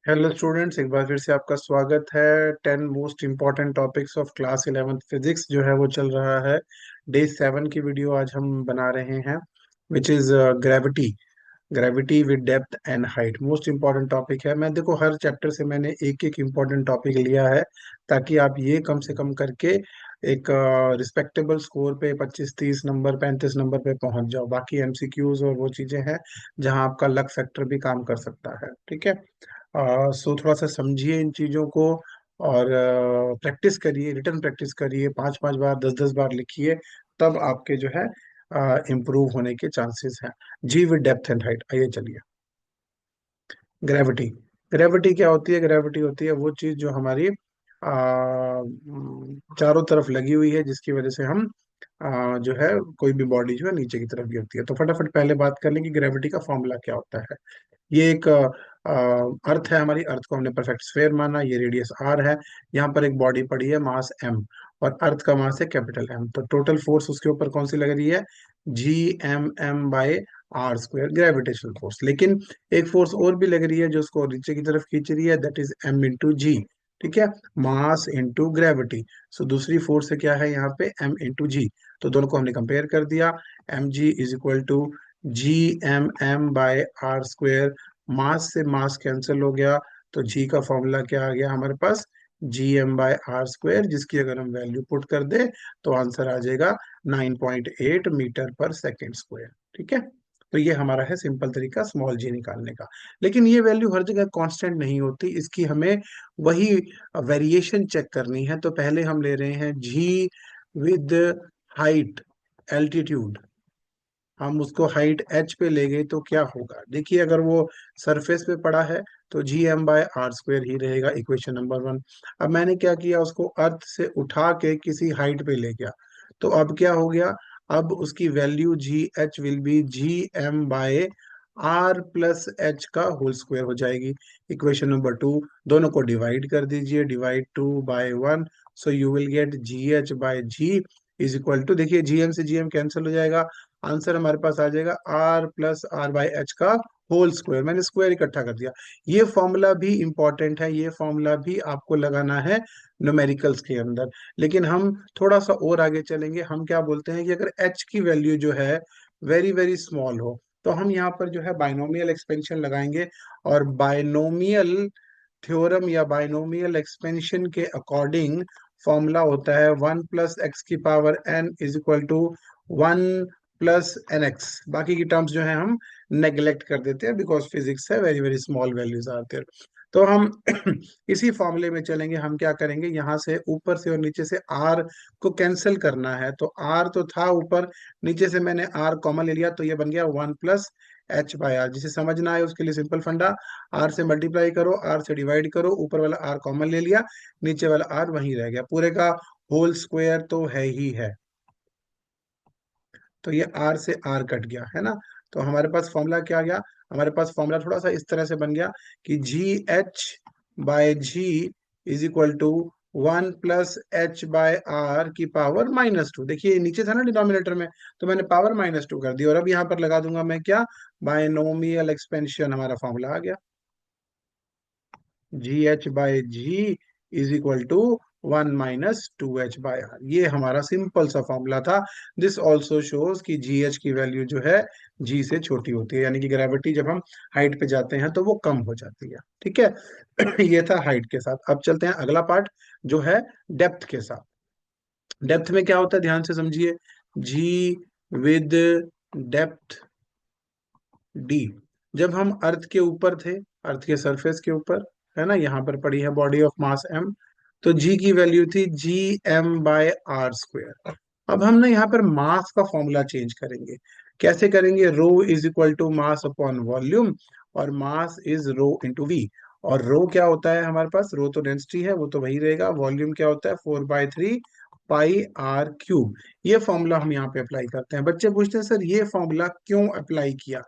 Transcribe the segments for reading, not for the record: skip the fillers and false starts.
Hello students, एक बार फिर से आपका स्वागत है। 10 most important topics of class 11th physics जो है वो चल रहा है। डे 7 की वीडियो आज हम बना रहे हैं, which is gravity. Gravity with depth and height most important topic है। मैं देखो हर चैप्टर से मैंने एक एक इम्पॉर्टेंट टॉपिक लिया है, ताकि आप ये कम से कम करके एक रिस्पेक्टेबल स्कोर पे 25-30 नंबर 35 नंबर पे पहुंच जाओ। बाकी एमसीक्यूज और वो चीजें हैं जहां आपका लक फैक्टर भी काम कर सकता है। ठीक है। सो थोड़ा सा समझिए इन चीजों को और प्रैक्टिस करिए, रिटर्न प्रैक्टिस करिए, 5-5 बार 10-10 बार लिखिए। तब आपके जो है इम्प्रूव होने के चांसेस हैं। जी विद डेप्थ एंड हाइट, आइए चलिए। ग्रेविटी। ग्रेविटी क्या होती है? ग्रेविटी होती है वो चीज जो हमारी चारों तरफ लगी हुई है, जिसकी वजह से हम जो है कोई भी बॉडी जो है नीचे की तरफ गिरती है। तो फटाफट पहले बात कर लें कि ग्रेविटी का फॉर्मूला क्या होता है। ये एक अर्थ है, हमारी अर्थ को हमने परफेक्ट स्फेयर माना, ये रेडियस आर है। यहाँ पर एक बॉडी पड़ी है, मास एम, और अर्थ का मास है कैपिटल एम। तो टोटल फोर्स उसके ऊपर कौन सी लग रही है? Gm/m are square, gravitational force. लेकिन एक फोर्स और भी लग रही है जो उसको नीचे की तरफ खींच रही है, दैट इज m/g। ठीक है, मास इंटू ग्रेविटी। सो दूसरी फोर्स है क्या है यहाँ पे? m/g। तो दोनों को हमने कंपेयर कर दिया। mg = Gmm/r²। मास से मास कैंसिल हो गया, तो जी का फॉर्मूला क्या आ गया हमारे पास? Gm/r², जिसकी अगर हम वैल्यू पुट कर दे तो आंसर आ जाएगा 9.8 मीटर पर सेकेंड स्क्वायर। ठीक है। तो ये हमारा है सिंपल तरीका स्मॉल जी निकालने का। लेकिन ये वैल्यू हर जगह कांस्टेंट नहीं होती, इसकी हमें वही वेरिएशन चेक करनी है। तो पहले हम ले रहे हैं जी विद हाइट, एल्टीट्यूड। हम उसको हाइट एच पे ले गए तो क्या होगा? देखिए, अगर वो सरफेस पे पड़ा है तो Gm/r² ही रहेगा, इक्वेशन नंबर 1। अब मैंने क्या किया, उसको अर्थ से उठा के किसी हाइट पे ले गया, तो अब क्या हो गया? अब उसकी value ji H will be Gm/r+h का होल स्क्वायर हो जाएगी। इक्वेशन नंबर 2, दोनों को डिवाइड कर दीजिए, divide 2/1। So you will get GH/g is equal to, देखिए जीएम से जीएम कैंसिल हो जाएगा, आंसर हमारे पास आ जाएगा r+r/h का होल स्क्वायर। मैंने स्क्वायर इकट्ठा कर दिया। ये फॉर्मूला भी इंपॉर्टेंट है, ये फॉर्मूला भी आपको लगाना है न्यूमेरिकल्स के अंदर। लेकिन हम थोड़ा सा और आगे चलेंगे। हम क्या बोलते हैं कि अगर h की वैल्यू जो है वेरी वेरी स्मॉल हो, तो हम यहाँ पर जो है बाइनोमियल एक्सपेंशन लगाएंगे। और बाइनोमियल थ्योरम या बाइनोमियल एक्सपेंशन के अकॉर्डिंग फॉर्मूला होता है 1+x⁴n = 1+nx। बाकी की टर्म्स जो है हम नेग्लेक्ट कर देते हैं, बिकॉज फिजिक्स है, वेरी वेरी स्मॉल वैल्यूज आते हैं। तो हम इसी फॉर्मूले में चलेंगे। हम क्या करेंगे, यहाँ से ऊपर से और नीचे से r को कैंसिल करना है। तो r तो था ऊपर, नीचे से मैंने r कॉमन ले लिया, तो ये बन गया 1+h/r। जिसे समझना है उसके लिए सिंपल फंडा, r से मल्टीप्लाई करो, r से डिवाइड करो, ऊपर वाला r कॉमन ले लिया, नीचे वाला r वहीं रह गया, पूरे का होल स्क्वायर तो है ही है। तो ये r से r कट गया है ना। तो हमारे पास फॉर्मूला क्या आ गया? हमारे पास फॉर्मूला थोड़ा सा इस तरह से बन गया कि GH/g is equal to 1+h/r⁻²। देखिए ये नीचे था ना डिनोमिनेटर में, तो मैंने पावर -2 कर दी, और अब यहाँ पर लगा दूंगा मैं क्या? Binomial expansion. हमारा फॉर्मूला आ गया GH/g is equal to 1 - 2h/r। ये हमारा सिंपल सा फॉर्मूला था। दिस ऑल्सो शोज कि GH की वैल्यू जो है G से छोटी होती है, यानी कि ग्रेविटी जब हम हाइट पे जाते हैं तो वो कम हो जाती है। ठीक है। ये था हाइट के साथ। अब चलते हैं अगला पार्ट जो है डेप्थ के साथ। डेप्थ में क्या होता है, ध्यान से समझिए। G with depth D. जब हम अर्थ के ऊपर थे, अर्थ के सरफेस के ऊपर, है ना, यहाँ पर पड़ी है बॉडी ऑफ मास एम, तो जी की वैल्यू थी Gm/r²। अब हम ना यहाँ पर मास का फॉर्मूला चेंज करेंगे। कैसे करेंगे? Rho is equal to mass upon volume, और mass is rho into V. और रो क्या होता है हमारे पास? रो तो डेंसिटी है, वो तो वही रहेगा। वॉल्यूम क्या होता है? 4/3 πr³। ये फॉर्मूला हम यहाँ पे अप्लाई करते हैं। बच्चे पूछते हैं सर ये फॉर्मूला क्यों अप्लाई किया?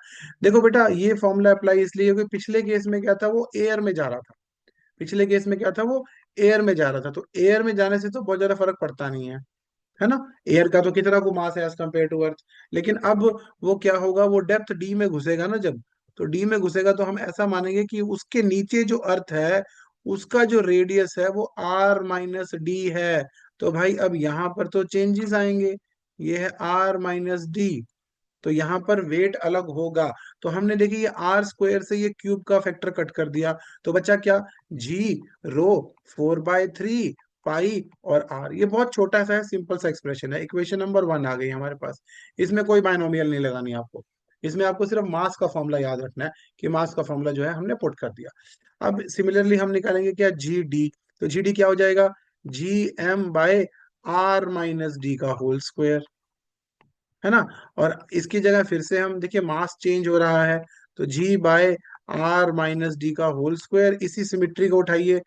देखो बेटा, ये फॉर्मूला अप्लाई इसलिए क्योंकि पिछले केस में क्या था, वो एयर में जा रहा था। पिछले केस में क्या था, वो एयर में जा रहा था। तो एयर में जाने से तो बहुत ज्यादा फर्क पड़ता नहीं है ना। एयर का तो कितना को मास है एज कम्पेयर टू अर्थ। लेकिन अब वो क्या होगा, वो डेप्थ डी में घुसेगा ना जब, तो डी में घुसेगा तो हम ऐसा मानेंगे कि उसके नीचे जो अर्थ है उसका जो रेडियस है वो आर माइनस डी है। तो भाई अब यहाँ पर तो चेंजेस आएंगे, ये है आर माइनस डी, तो यहाँ पर वेट अलग होगा। तो हमने देखिए ये आर स्क्वायर से ये क्यूब का फैक्टर कट कर दिया, तो बचा क्या, जी रो 4/3 पाई और आर। ये बहुत छोटा सा है, सिंपल सा एक्सप्रेशन है। इक्वेशन नंबर 1 आ गई हमारे पास। इसमें कोई बायनोमियल नहीं लगानी आपको, इसमें आपको सिर्फ मास का फॉर्मूला याद रखना है कि मास का फॉर्मूला जो है हमने पुट कर दिया। अब सिमिलरली हम निकालेंगे क्या, जी डी। तो जी डी क्या हो जाएगा, G M by R minus D का होल स्क्वायर, है ना। और इसकी जगह फिर से हम देखिए मास चेंज हो रहा है, तो जी बाय आर माइनस डी का होल स्क्वायर, इसी सिमिट्री को उठाइए,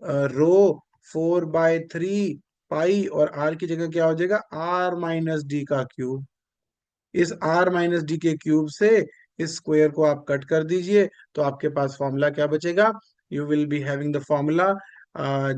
रो 4/3 पाई और आर की जगह क्या हो जाएगा, आर माइनस डी का क्यूब। इस आर माइनस डी के क्यूब से इस स्क्वायर को आप कट कर दीजिए, तो आपके पास फॉर्मूला क्या बचेगा, you will be having the formula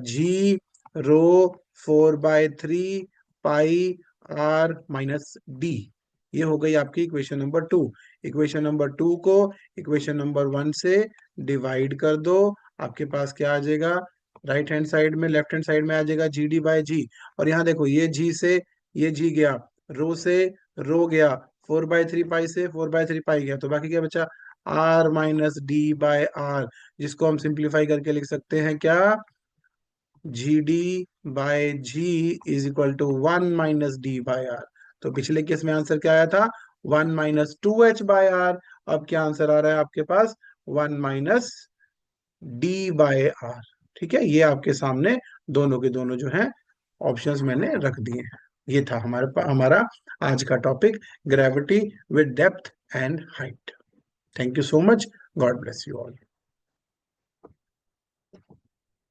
G rho 4/3 pi R minus D. ये हो गई आपकी इक्वेशन नंबर 2। इक्वेशन नंबर 2 को इक्वेशन नंबर 1 से डिवाइड कर दो, आपके पास क्या आ जाएगा, राइट हैंड साइड में, लेफ्ट हैंड साइड में आ जाएगा जी डी बाय जी। और यहाँ देखो ये जी से ये जी गया, रो से रो गया, 4/3 पाई से 4/3 पाई गया, तो बाकी क्या बचा, R minus D by R, जिसको हम सिंप्लीफाई करके लिख सकते हैं क्या, G D by G is equal to 1 - d/r। तो पिछले केस में आंसर क्या आया था, 1 - 2h/r। अब क्या आंसर आ रहा है आपके पास, 1 - d/r। ठीक है, ये आपके सामने दोनों के दोनों जो हैं ऑप्शंस मैंने रख दिए हैं। ये था हमारा आज का topic, gravity with depth and height. Thank you so much, God bless you all.